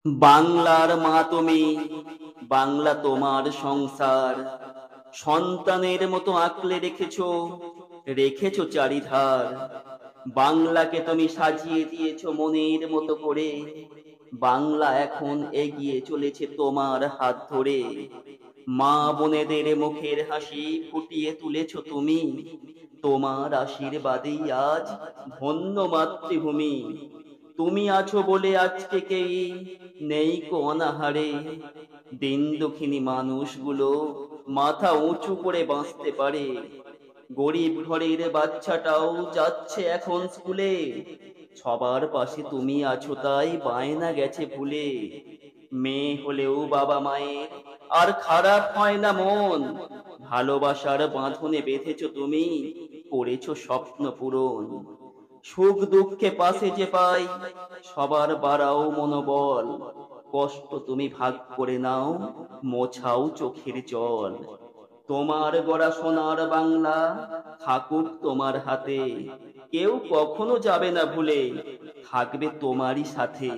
বাংলার মা তুমি, বাংলা তোমার সংসার। সন্তানের মতো আঁকলে রেখেছো, রেখেছো চারিধার। বাংলাকে তুমি সাজিয়ে দিয়েছো মনের মতো করে। বাংলা এখন এগিয়ে চলেছে তোমার হাত ধরে। মা বোনেদের মুখের হাসি ফুটিয়ে তুলেছো তুমি। তোমার আশীর্বাদেই আজ ধন্য মাতৃভূমি। তুমি আছো বলে আজকে কেই নেই কো অনাহারে। দিন দুঃখিনী মানুষগুলো মাথা উঁচু করে বাঁচতে পারে। গরিব ঘরের বাচ্চাটাও যাচ্ছে এখন স্কুলে। সবার পাশে তুমি আছো তাই বায়না গেছে ভুলে। মেয়ে হলেও বাবা মায়ের আর খারাপ হয় না মন। ভালোবাসার বাঁধনে বেঁধেছো তুমি, করেছো স্বপ্ন পূরণ। সুখ দুঃখে পাশে যে পাই, সবার বাড়াও মনোবল। কষ্ট তুমি ভাগ করে নাও, মোছাও চোখের জল। তোমার গড়া সোনার বাংলা থাকুক তোমার হাতে। কেউ কখনো যাবে না ভুলে, থাকবে তোমারই সাথে।